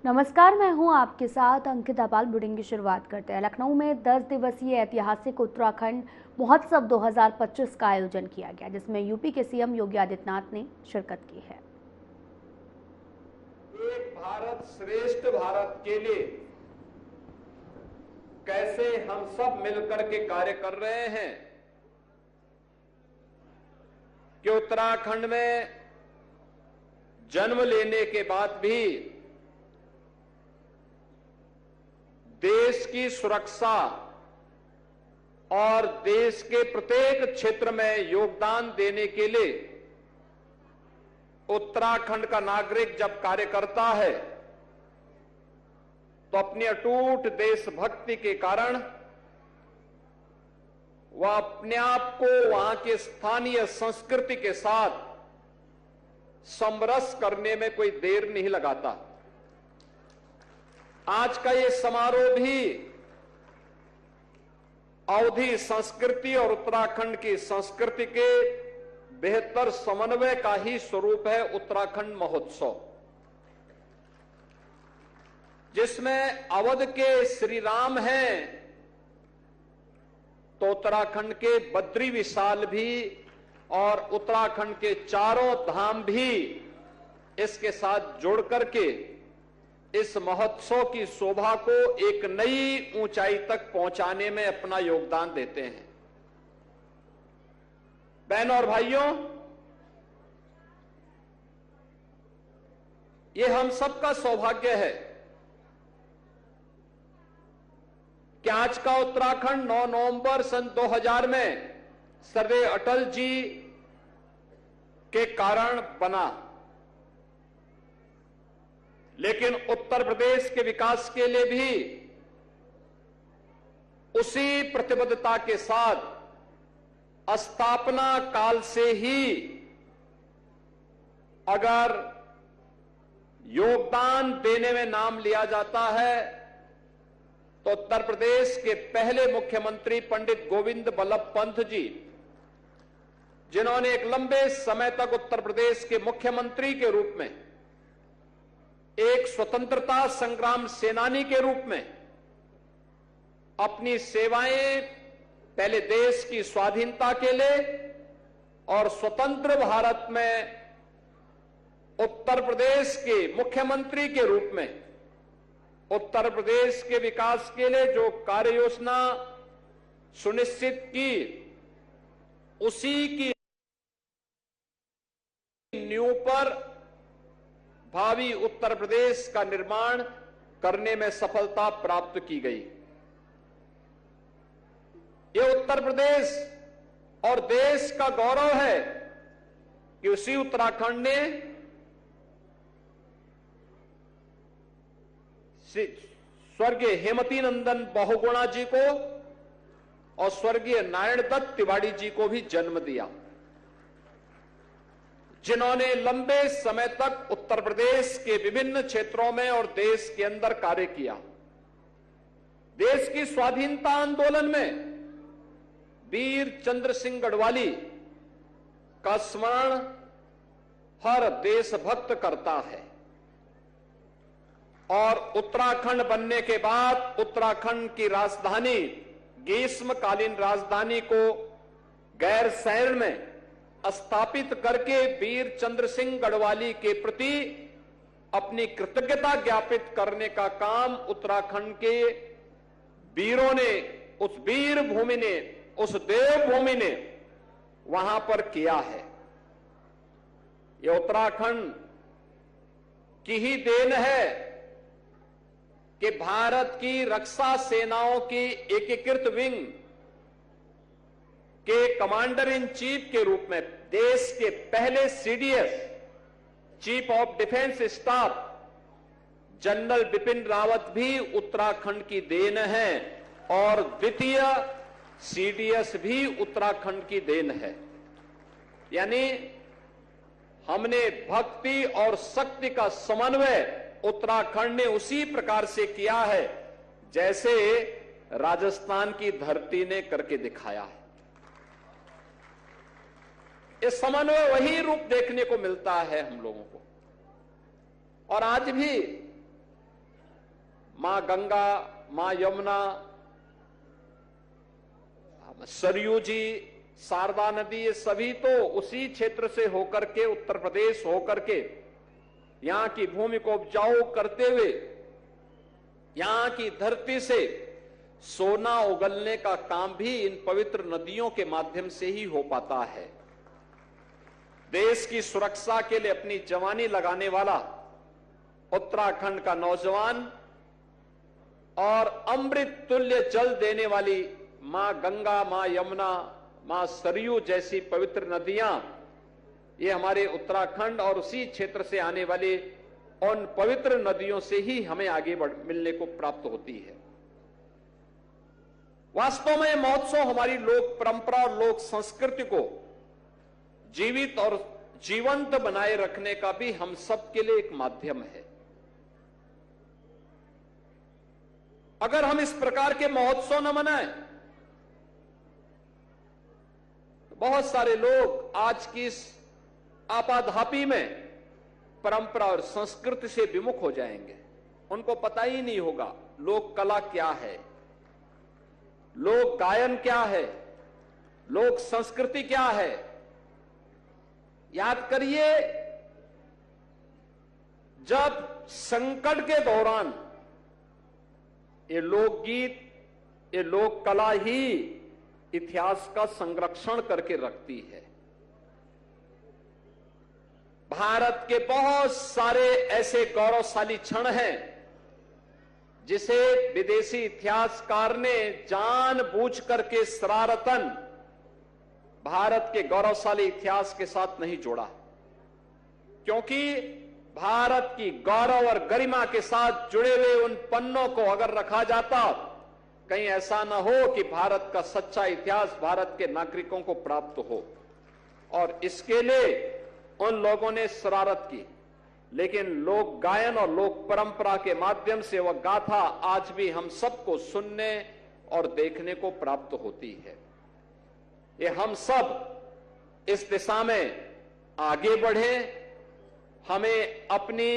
नमस्कार, मैं हूं आपके साथ अंकिता पाल। बुलेटिन की शुरुआत करते हैं। लखनऊ में 10 दिवसीय ऐतिहासिक उत्तराखंड महोत्सव 2025 का आयोजन किया गया, जिसमें यूपी के सीएम योगी आदित्यनाथ ने शिरकत की है। एक भारत श्रेष्ठ भारत के लिए कैसे हम सब मिलकर के कार्य कर रहे हैं कि उत्तराखंड में जन्म लेने के बाद भी देश की सुरक्षा और देश के प्रत्येक क्षेत्र में योगदान देने के लिए उत्तराखंड का नागरिक जब कार्य करता है तो अपनी अटूट देशभक्ति के कारण वह अपने आप को वहां के स्थानीय संस्कृति के साथ समरस करने में कोई देर नहीं लगाता। आज का ये समारोह भी अवधी संस्कृति और उत्तराखंड की संस्कृति के बेहतर समन्वय का ही स्वरूप है। उत्तराखंड महोत्सव, जिसमें अवध के श्री राम हैं तो उत्तराखंड के बद्री विशाल भी और उत्तराखंड के चारों धाम भी इसके साथ जोड़ करके इस महोत्सव की शोभा को एक नई ऊंचाई तक पहुंचाने में अपना योगदान देते हैं। बहनों और भाइयों, ये हम सबका सौभाग्य है कि आज का उत्तराखंड 9 नवंबर सन 2000 में सर्वे अटल जी के कारण बना, लेकिन उत्तर प्रदेश के विकास के लिए भी उसी प्रतिबद्धता के साथ स्थापना काल से ही अगर योगदान देने में नाम लिया जाता है तो उत्तर प्रदेश के पहले मुख्यमंत्री पंडित गोविंद बल्लभ पंत जी, जिन्होंने एक लंबे समय तक उत्तर प्रदेश के मुख्यमंत्री के रूप में, एक स्वतंत्रता संग्राम सेनानी के रूप में अपनी सेवाएं पहले देश की स्वाधीनता के लिए और स्वतंत्र भारत में उत्तर प्रदेश के मुख्यमंत्री के रूप में उत्तर प्रदेश के विकास के लिए जो कार्य योजना सुनिश्चित की, उसी की नींव पर भावी उत्तर प्रदेश का निर्माण करने में सफलता प्राप्त की गई। ये उत्तर प्रदेश और देश का गौरव है कि उसी उत्तराखंड ने स्वर्गीय हेमवती नंदन बहुगुणा जी को और स्वर्गीय नारायण दत्त तिवारी जी को भी जन्म दिया, जिन्होंने लंबे समय तक उत्तर प्रदेश के विभिन्न क्षेत्रों में और देश के अंदर कार्य किया। देश की स्वाधीनता आंदोलन में वीर चंद्र सिंह गढ़वाली का स्मरण हर देशभक्त करता है और उत्तराखंड बनने के बाद उत्तराखंड की राजधानी, ग्रीष्मकालीन राजधानी को गैरसैंण में स्थापित करके वीर चंद्र सिंह गढ़वाली के प्रति अपनी कृतज्ञता ज्ञापित करने का काम उत्तराखंड के वीरों ने, उस वीर भूमि ने, उस देवभूमि ने वहां पर किया है। यह उत्तराखंड की ही देन है कि भारत की रक्षा सेनाओं की एकीकृत विंग के कमांडर इन चीफ के रूप में देश के पहले CDS, chief of defence staff general Bipin Rawat भी उत्तराखंड की देन है और द्वितीय सीडीएस भी उत्तराखंड की देन है। यानी हमने भक्ति और शक्ति का समन्वय उत्तराखंड ने उसी प्रकार से किया है जैसे राजस्थान की धरती ने करके दिखाया है। इस समन्वय वही रूप देखने को मिलता है हम लोगों को। और आज भी मां गंगा, मां यमुना, सरयू जी, शारदा नदी, ये सभी तो उसी क्षेत्र से होकर के, उत्तर प्रदेश होकर के यहां की भूमि को उपजाऊ करते हुए यहां की धरती से सोना उगलने का काम भी इन पवित्र नदियों के माध्यम से ही हो पाता है। देश की सुरक्षा के लिए अपनी जवानी लगाने वाला उत्तराखंड का नौजवान और अमृत तुल्य जल देने वाली मां गंगा, मां यमुना, मां सरयू जैसी पवित्र नदियां, ये हमारे उत्तराखंड और उसी क्षेत्र से आने वाले उन पवित्र नदियों से ही हमें आगे मिलने को प्राप्त होती है। वास्तव में महोत्सव हमारी लोक परंपरा और लोक संस्कृति को जीवित और जीवंत बनाए रखने का भी हम सबके लिए एक माध्यम है। अगर हम इस प्रकार के महोत्सव न मनाएं, तो बहुत सारे लोग आज की इस आपाधापी में परंपरा और संस्कृति से विमुख हो जाएंगे। उनको पता ही नहीं होगा लोक कला क्या है, लोक गायन क्या है, लोक संस्कृति क्या है। याद करिए, जब संकट के दौरान ये लोकगीत, ये लोक कला ही इतिहास का संरक्षण करके रखती है। भारत के बहुत सारे ऐसे गौरवशाली क्षण हैं जिसे विदेशी इतिहासकार ने जानबूझ करके शरारतन भारत के गौरवशाली इतिहास के साथ नहीं जोड़ा, क्योंकि भारत की गौरव और गरिमा के साथ जुड़े हुए उन पन्नों को अगर रखा जाता, कहीं ऐसा न हो कि भारत का सच्चा इतिहास भारत के नागरिकों को प्राप्त हो। और इसके लिए उन लोगों ने शरारत की, लेकिन लोक गायन और लोक परंपरा के माध्यम से वह गाथा आज भी हम सबको सुनने और देखने को प्राप्त होती है। ये हम सब इस दिशा में आगे बढ़े। हमें अपनी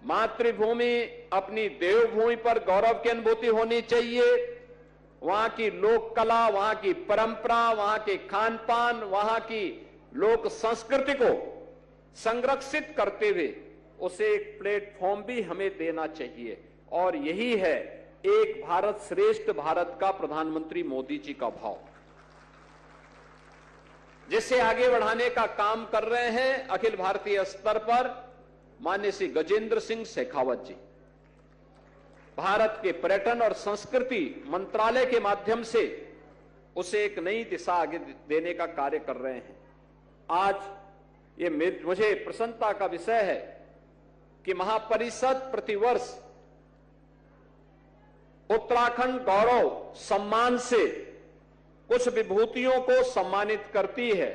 मातृभूमि, अपनी देवभूमि पर गौरव की अनुभूति होनी चाहिए। वहां की लोक कला, वहां की परंपरा, वहां के खान पान, वहां की लोक संस्कृति को संरक्षित करते हुए उसे एक प्लेटफॉर्म भी हमें देना चाहिए। और यही है एक भारत श्रेष्ठ भारत का प्रधानमंत्री मोदी जी का भाव, जिसे आगे बढ़ाने का काम कर रहे हैं अखिल भारतीय स्तर पर माननीय श्री गजेंद्र सिंह शेखावत जी। भारत के पर्यटन और संस्कृति मंत्रालय के माध्यम से उसे एक नई दिशा आगे देने का कार्य कर रहे हैं। आज ये मुझे प्रसन्नता का विषय है कि महापरिषद प्रतिवर्ष उत्तराखंड गौरव सम्मान से कुछ विभूतियों को सम्मानित करती है,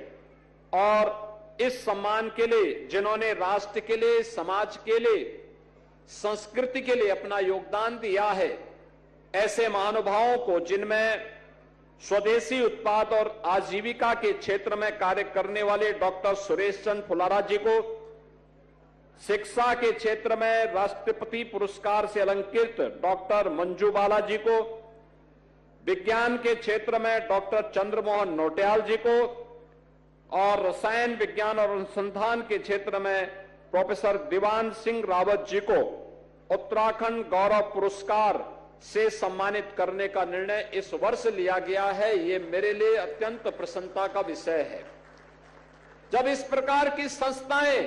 और इस सम्मान के लिए जिन्होंने राष्ट्र के लिए, समाज के लिए, संस्कृति के लिए अपना योगदान दिया है, ऐसे महानुभावों को, जिनमें स्वदेशी उत्पाद और आजीविका के क्षेत्र में कार्य करने वाले डॉक्टर सुरेश चंद्र फुलारा जी को, शिक्षा के क्षेत्र में राष्ट्रपति पुरस्कार से अलंकृत डॉक्टर मंजू बाला जी को, विज्ञान के क्षेत्र में डॉक्टर चंद्रमोहन नौटियाल जी को, और रसायन विज्ञान और अनुसंधान के क्षेत्र में प्रोफेसर दीवान सिंह रावत जी को उत्तराखंड गौरव पुरस्कार से सम्मानित करने का निर्णय इस वर्ष लिया गया है। ये मेरे लिए अत्यंत प्रसन्नता का विषय है। जब इस प्रकार की संस्थाएं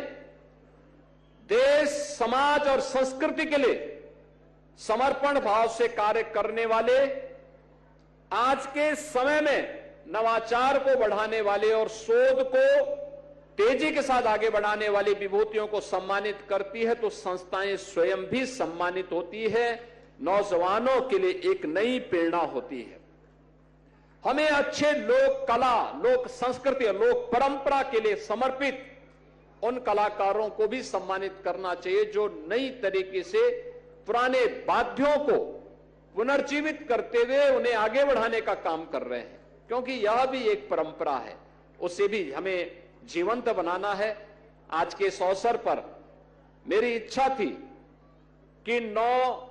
देश, समाज और संस्कृति के लिए समर्पण भाव से कार्य करने वाले, आज के समय में नवाचार को बढ़ाने वाले और शोध को तेजी के साथ आगे बढ़ाने वाली विभूतियों को सम्मानित करती है, तो संस्थाएं स्वयं भी सम्मानित होती है। नौजवानों के लिए एक नई प्रेरणा होती है। हमें अच्छे लोक कला, लोक संस्कृति और लोक परंपरा के लिए समर्पित उन कलाकारों को भी सम्मानित करना चाहिए जो नई तरीके से पुराने वाद्यों को पुनर्जीवित करते हुए उन्हें आगे बढ़ाने का काम कर रहे हैं, क्योंकि यह भी एक परंपरा है, उसे भी हमें जीवंत बनाना है। आज के इस अवसर पर मेरी इच्छा थी कि 9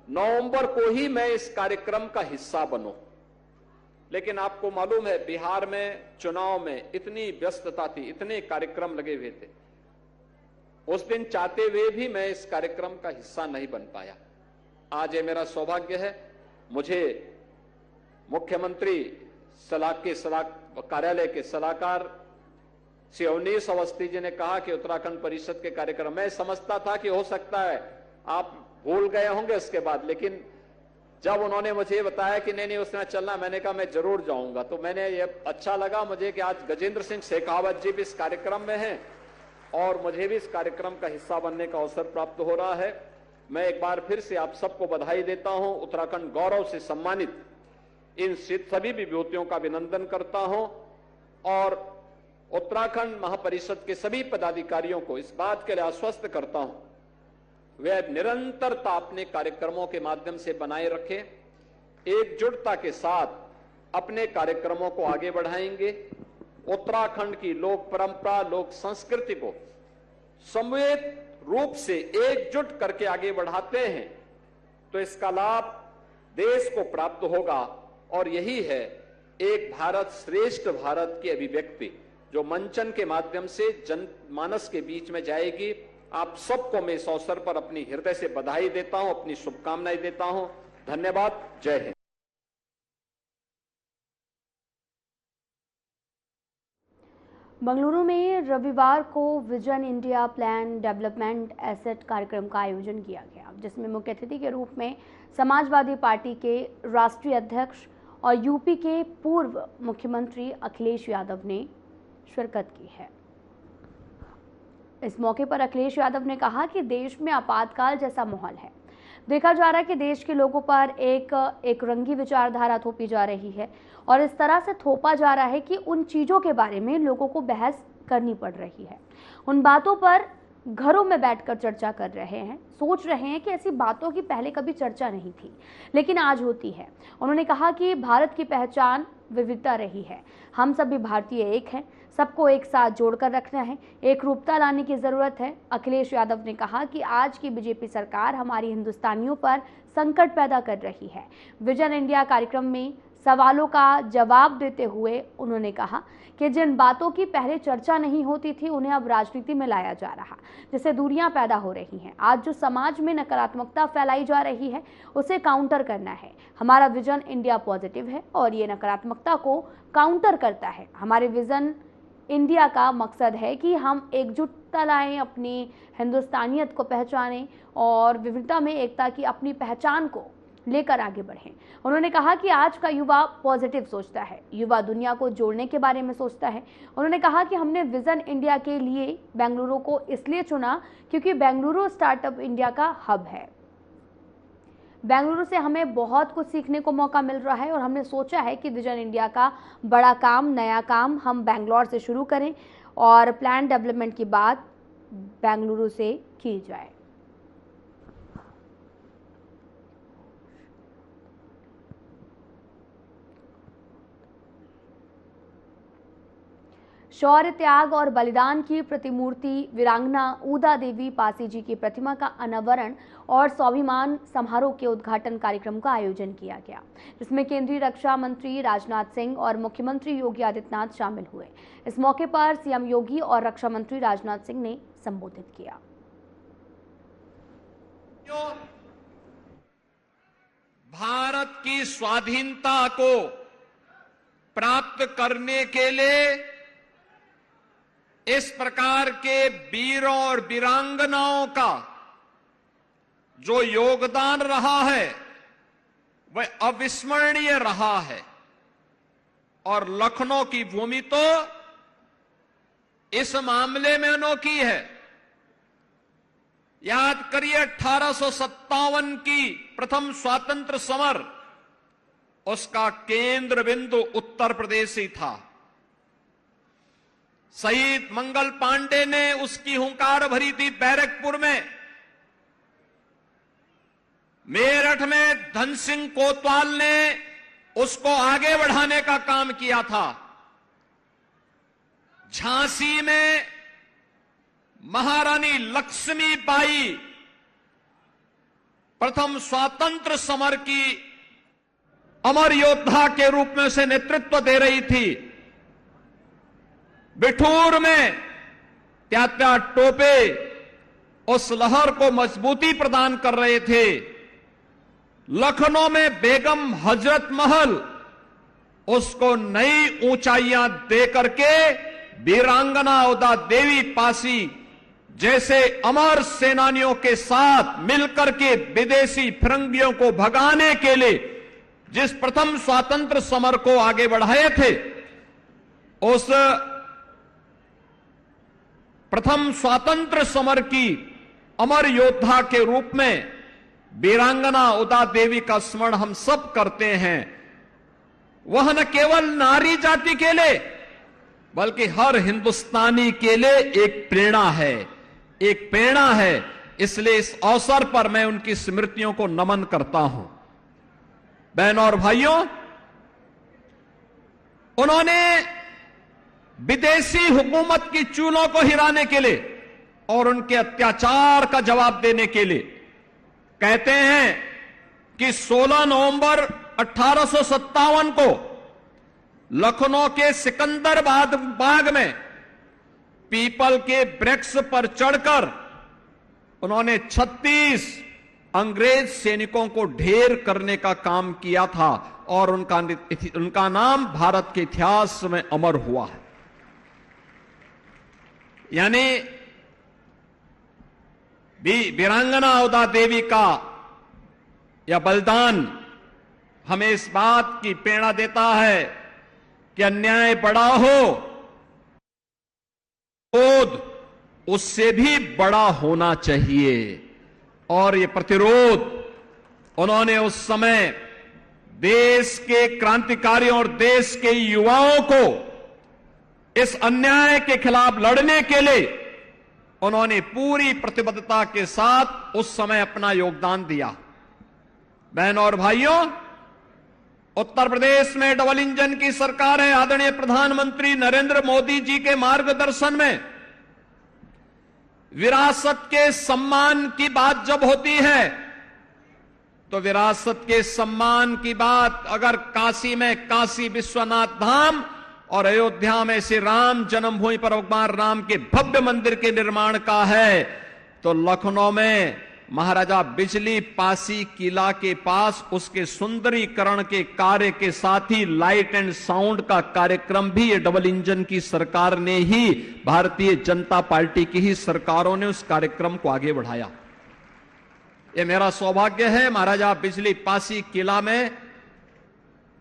नवंबर को ही मैं इस कार्यक्रम का हिस्सा बनूं। लेकिन आपको मालूम है बिहार में चुनाव में इतनी व्यस्तता थी, इतने कार्यक्रम लगे हुए थे, उस दिन चाहते हुए भी मैं इस कार्यक्रम का हिस्सा नहीं बन पाया। आज ये मेरा सौभाग्य है, मुझे मुख्यमंत्री कार्यालय के सलाहकार श्री अवनीश अवस्थी जी ने कहा कि उत्तराखंड परिषद के कार्यक्रम, मैं समझता था कि हो सकता है आप भूल गए होंगे उसके बाद, लेकिन जब उन्होंने मुझे बताया कि नहीं उसने चलना, मैंने कहा मैं जरूर जाऊंगा। तो मैंने ये अच्छा लगा मुझे कि आज गजेंद्र सिंह शेखावत जी भी इस कार्यक्रम में हैं और मुझे भी इस कार्यक्रम का हिस्सा बनने का अवसर प्राप्त हो रहा है। मैं एक बार फिर से आप सबको बधाई देता हूं, उत्तराखंड गौरव से सम्मानित इन सभी विभूतियों का अभिनंदन करता हूं और उत्तराखंड महापरिषद के सभी पदाधिकारियों को इस बात के लिए आश्वस्त करता हूं वे निरंतरता अपने कार्यक्रमों के माध्यम से बनाए रखें, एकजुटता के साथ अपने कार्यक्रमों को आगे बढ़ाएंगे। उत्तराखंड की लोक परंपरा, लोक संस्कृति को समवेत रूप से एकजुट करके आगे बढ़ाते हैं तो इसका लाभ देश को प्राप्त होगा और यही है एक भारत श्रेष्ठ भारत की अभिव्यक्ति जो मंचन के माध्यम से जनमानस के बीच में जाएगी। आप सबको मैं इस अवसर पर अपनी हृदय से बधाई देता हूं, अपनी शुभकामनाएं देता हूं। धन्यवाद। जय हिंद। बंगलुरु में रविवार को vision India plan development asset कार्यक्रम का आयोजन किया गया, जिसमें मुख्य अतिथि के रूप में समाजवादी पार्टी के राष्ट्रीय अध्यक्ष और यूपी के पूर्व मुख्यमंत्री अखिलेश यादव ने शिरकत की है। इस मौके पर अखिलेश यादव ने कहा कि देश में आपातकाल जैसा माहौल है। देखा जा रहा है कि देश के लोगों पर एक रंगी विचारधारा थोपी जा रही है और इस तरह से थोपा जा रहा है कि उन चीज़ों के बारे में लोगों को बहस करनी पड़ रही है। उन बातों पर घरों में बैठकर चर्चा कर रहे हैं, सोच रहे हैं कि ऐसी बातों की पहले कभी चर्चा नहीं थी लेकिन आज होती है। उन्होंने कहा कि भारत की पहचान विविधता रही है, हम सभी भारतीय एक हैं, सबको एक साथ जोड़कर रखना है, एक रूपता लाने की जरूरत है। अखिलेश यादव ने कहा कि आज की बीजेपी सरकार हमारी हिंदुस्तानियों पर संकट पैदा कर रही है। विजन इंडिया कार्यक्रम में सवालों का जवाब देते हुए उन्होंने कहा कि जिन बातों की पहले चर्चा नहीं होती थी उन्हें अब राजनीति में लाया जा रहा, जिससे दूरियां पैदा हो रही हैं। आज जो समाज में नकारात्मकता फैलाई जा रही है उसे काउंटर करना है। हमारा विजन इंडिया पॉजिटिव है और ये नकारात्मकता को काउंटर करता है। हमारे विजन इंडिया का मकसद है कि हम एकजुटता लाएं, अपनी हिंदुस्तानियत को पहचानें और विविधता में एकता की अपनी पहचान को लेकर आगे बढ़ें। उन्होंने कहा कि आज का युवा पॉजिटिव सोचता है, युवा दुनिया को जोड़ने के बारे में सोचता है। उन्होंने कहा कि हमने विजन इंडिया के लिए बेंगलुरु को इसलिए चुना क्योंकि बेंगलुरु स्टार्टअप इंडिया का हब है। बेंगलुरु से हमें बहुत कुछ सीखने को मौका मिल रहा है और हमने सोचा है कि विजन इंडिया का बड़ा काम, नया काम हम बेंगलोर से शुरू करें और प्लान डेवलपमेंट की बात बेंगलुरु से की जाए। शौर्य, त्याग और बलिदान की प्रतिमूर्ति वीरांगना ऊदा देवी पासी जी की प्रतिमा का अनावरण और स्वाभिमान समारोह के उद्घाटन कार्यक्रम का आयोजन किया गया, जिसमें केंद्रीय रक्षा मंत्री राजनाथ सिंह और मुख्यमंत्री योगी आदित्यनाथ शामिल हुए। इस मौके पर सीएम योगी और रक्षा मंत्री राजनाथ सिंह ने संबोधित किया। भारत की स्वाधीनता को प्राप्त करने के लिए इस प्रकार के वीरों और वीरांगनाओं का जो योगदान रहा है वह अविस्मरणीय रहा है और लखनऊ की भूमि तो इस मामले में अनोखी है। याद करिए 1857 की प्रथम स्वातंत्र समर, उसका केंद्र बिंदु उत्तर प्रदेश ही था। शहीद मंगल पांडे ने उसकी हुंकार भरी थी बैरकपुर में। मेरठ में धन सिंह कोतवाल ने उसको आगे बढ़ाने का काम किया था। झांसी में महारानी लक्ष्मीबाई प्रथम स्वातंत्र समर की अमर योद्धा के रूप में उसे नेतृत्व दे रही थी। बिठूर में त्यात्या टोपे उस लहर को मजबूती प्रदान कर रहे थे। लखनऊ में बेगम हजरत महल उसको नई ऊंचाइयां दे करके वीरांगना उदा देवी पासी जैसे अमर सेनानियों के साथ मिलकर के विदेशी फिरंगियों को भगाने के लिए जिस प्रथम स्वातंत्र समर को आगे बढ़ाए थे, उस प्रथम स्वातंत्र समर की अमर योद्धा के रूप में वीरांगना उदा देवी का स्मरण हम सब करते हैं। वह न केवल नारी जाति के लिए बल्कि हर हिंदुस्तानी के लिए एक प्रेरणा है, एक प्रेरणा है। इसलिए इस अवसर पर मैं उनकी स्मृतियों को नमन करता हूं। बहनों और भाइयों, उन्होंने विदेशी हुकूमत की चूलों को हिलाने के लिए और उनके अत्याचार का जवाब देने के लिए कहते हैं कि 16 नवंबर 1857 को लखनऊ के सिकंदराबाद बाग में पीपल के वृक्ष पर चढ़कर उन्होंने 36 अंग्रेज सैनिकों को ढेर करने का काम किया था और उनका नाम भारत के इतिहास में अमर हुआ है। यानी वीरांगना उदा देवी का यह बलिदान हमें इस बात की प्रेरणा देता है कि अन्याय बड़ा हो, क्रोध उससे भी बड़ा होना चाहिए। और ये प्रतिरोध उन्होंने उस समय देश के क्रांतिकारियों और देश के युवाओं को इस अन्याय के खिलाफ लड़ने के लिए उन्होंने पूरी प्रतिबद्धता के साथ उस समय अपना योगदान दिया। बहनों और भाइयों, उत्तर प्रदेश में डबल इंजन की सरकार है। आदरणीय प्रधानमंत्री नरेंद्र मोदी जी के मार्गदर्शन में विरासत के सम्मान की बात जब होती है तो विरासत के सम्मान की बात अगर काशी में काशी विश्वनाथ धाम और अयोध्या में श्री राम जन्मभूमि पर भगवान राम के भव्य मंदिर के निर्माण का है, तो लखनऊ में महाराजा बिजली पासी किला के पास उसके सुंदरीकरण के कार्य के साथ ही लाइट एंड साउंड का कार्यक्रम भी ये डबल इंजन की सरकार ने ही, भारतीय जनता पार्टी की ही सरकारों ने उस कार्यक्रम को आगे बढ़ाया। ये मेरा सौभाग्य है महाराजा बिजली पासी किला में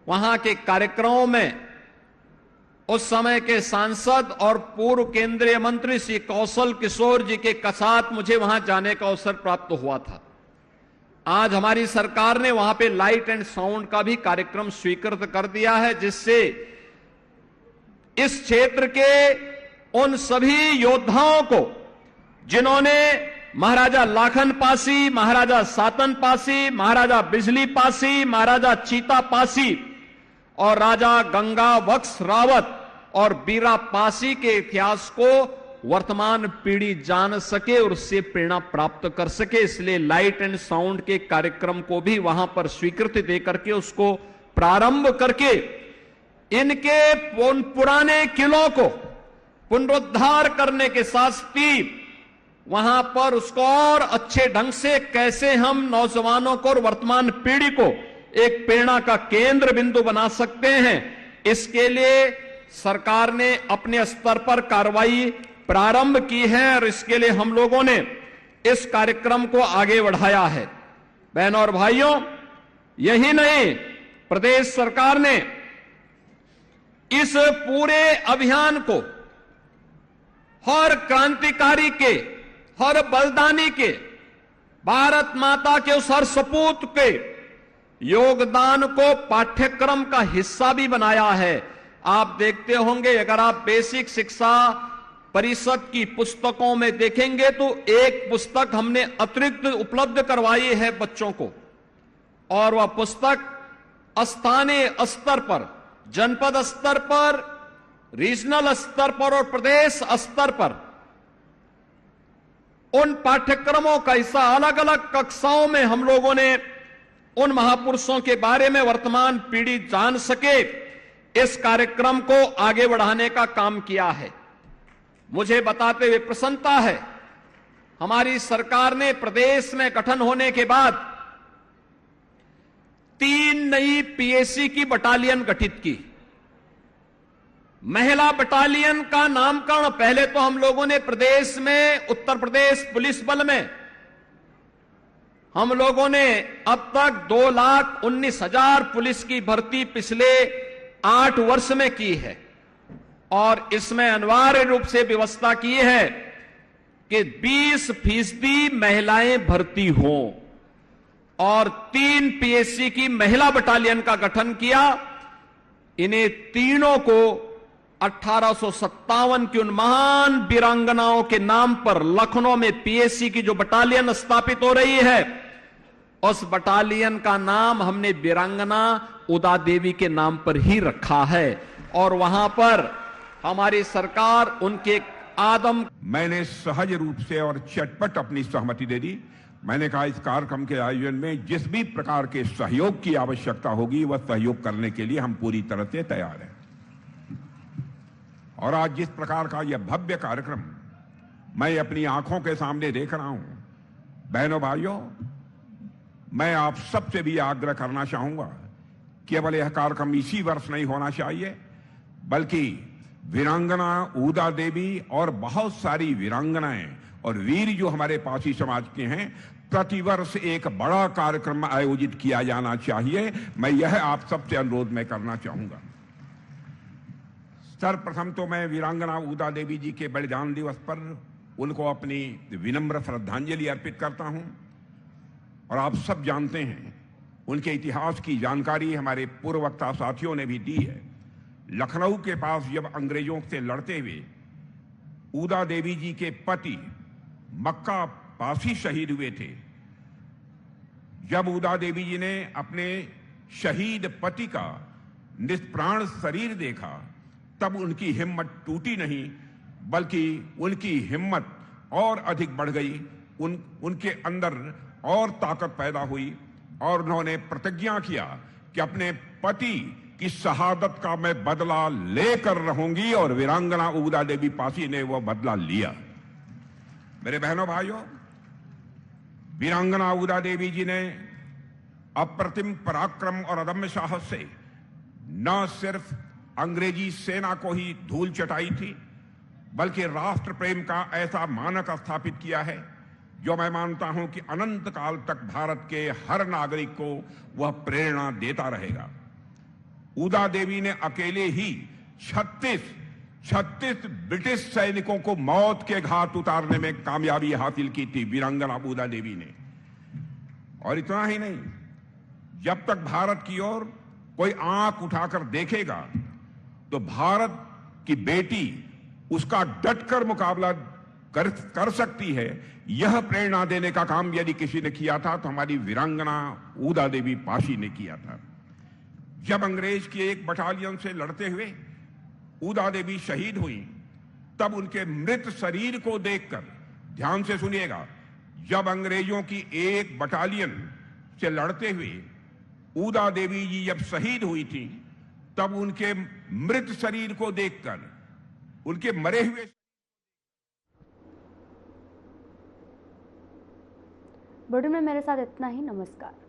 वहां के कार्यक्रमों में उस समय के सांसद और पूर्व केंद्रीय मंत्री श्री कौशल किशोर जी के साथ मुझे वहां जाने का अवसर प्राप्त हुआ था। आज हमारी सरकार ने वहां पे लाइट एंड साउंड का भी कार्यक्रम स्वीकृत कर दिया है, जिससे इस क्षेत्र के उन सभी योद्धाओं को जिन्होंने महाराजा लाखन पासी, महाराजा सातन पासी, महाराजा बिजली पासी, महाराजा चीता पासी और राजा गंगा बख्श रावत और बीरा पासी के इतिहास को वर्तमान पीढ़ी जान सके और उससे प्रेरणा प्राप्त कर सके, इसलिए लाइट एंड साउंड के कार्यक्रम को भी वहां पर स्वीकृति देकर के उसको प्रारंभ करके इनके उन पुराने किलों को पुनरुद्धार करने के साथ ही वहां पर उसको और अच्छे ढंग से कैसे हम नौजवानों को और वर्तमान पीढ़ी को एक प्रेरणा का केंद्र बिंदु बना सकते हैं, इसके लिए सरकार ने अपने स्तर पर कार्रवाई प्रारंभ की है और इसके लिए हम लोगों ने इस कार्यक्रम को आगे बढ़ाया है। बहनों और भाइयों, यही नहीं, प्रदेश सरकार ने इस पूरे अभियान को हर क्रांतिकारी के, हर बलिदानी के, भारत माता के उस हर सपूत के योगदान को पाठ्यक्रम का हिस्सा भी बनाया है। आप देखते होंगे, अगर आप बेसिक शिक्षा परिषद की पुस्तकों में देखेंगे तो एक पुस्तक हमने अतिरिक्त उपलब्ध करवाई है बच्चों को, और वह पुस्तक स्थानीय स्तर पर, जनपद स्तर पर, रीजनल स्तर पर और प्रदेश स्तर पर उन पाठ्यक्रमों का हिस्सा अलग अलग कक्षाओं में हम लोगों ने उन महापुरुषों के बारे में वर्तमान पीढ़ी जान सके, इस कार्यक्रम को आगे बढ़ाने का काम किया है। मुझे बताते हुए प्रसन्नता है, हमारी सरकार ने प्रदेश में गठन होने के बाद 3 नई पीएसी की बटालियन गठित की। महिला बटालियन का नामकरण पहले तो हम लोगों ने प्रदेश में उत्तर प्रदेश पुलिस बल में हम लोगों ने अब तक 2,19,000 पुलिस की भर्ती पिछले 8 वर्ष में की है और इसमें अनिवार्य रूप से व्यवस्था की है कि 20% महिलाएं भर्ती हों और 3 पीएससी की महिला बटालियन का गठन किया। इन्हें तीनों को 1857 की उन महान वीरांगनाओं के नाम पर लखनऊ में पीएससी की जो बटालियन स्थापित हो रही है, उस बटालियन का नाम हमने वीरांगना उदा देवी के नाम पर ही रखा है और वहां पर हमारी सरकार उनके आदम। मैंने सहज रूप से और चटपट अपनी सहमति दे दी। मैंने कहा इस कार्यक्रम के आयोजन में जिस भी प्रकार के सहयोग की आवश्यकता होगी वह सहयोग करने के लिए हम पूरी तरह से तैयार हैं। और आज जिस प्रकार का यह भव्य कार्यक्रम मैं अपनी आंखों के सामने देख रहा हूं, बहनों भाइयों, मैं आप सबसे भी आग्रह करना चाहूंगा, केवल यह कार्यक्रम इसी वर्ष नहीं होना चाहिए, बल्कि वीरांगना उदा देवी और बहुत सारी वीरांगनाएं और वीर जो हमारे पासी समाज के हैं, प्रतिवर्ष एक बड़ा कार्यक्रम आयोजित किया जाना चाहिए। मैं यह आप सबसे अनुरोध में करना चाहूंगा। सर्वप्रथम तो मैं वीरांगना उदा देवी जी के बलिदान दिवस पर उनको अपनी विनम्र श्रद्धांजलि अर्पित करता हूं। और आप सब जानते हैं, उनके इतिहास की जानकारी हमारे पूर्व वक्ता साथियों ने भी दी है। लखनऊ के पास जब अंग्रेजों से लड़ते हुए उदा देवी जी के पति मक्का पास ही शहीद हुए थे, जब उदा देवी जी ने अपने शहीद पति का निष्प्राण शरीर देखा, तब उनकी हिम्मत टूटी नहीं, बल्कि उनकी हिम्मत और अधिक बढ़ गई। उनके अंदर और ताकत पैदा हुई और उन्होंने प्रतिज्ञा किया कि अपने पति की शहादत का मैं बदला लेकर रहूंगी, और वीरांगना उदा देवी पासी ने वह बदला लिया। मेरे बहनों भाइयों, वीरांगना उदा देवी जी ने अप्रतिम पराक्रम और अदम्य साहस से न सिर्फ अंग्रेजी सेना को ही धूल चटाई थी, बल्कि राष्ट्र प्रेम का ऐसा मानक स्थापित किया है जो मैं मानता हूं कि अनंत काल तक भारत के हर नागरिक को वह प्रेरणा देता रहेगा। उदा देवी ने अकेले ही 36 ब्रिटिश सैनिकों को मौत के घाट उतारने में कामयाबी हासिल की थी वीरांगना उदा देवी ने। और इतना ही नहीं, जब तक भारत की ओर कोई आंख उठाकर देखेगा तो भारत की बेटी उसका डटकर मुकाबला कर सकती है, यह प्रेरणा देने का काम यदि किसी ने किया था तो हमारी वीरांगना उदा देवी पासी ने किया था। जब अंग्रेज की एक बटालियन से लड़ते हुए उदा देवी शहीद हुई, तब उनके मृत शरीर को देखकर, ध्यान से सुनिएगा, जब अंग्रेजों की एक बटालियन से लड़ते हुए उदा देवी जी जब शहीद हुई थी, तब उनके मृत शरीर को देखकर, उनके मरे हुए। बुलेटिन में मेरे साथ इतना ही। नमस्कार।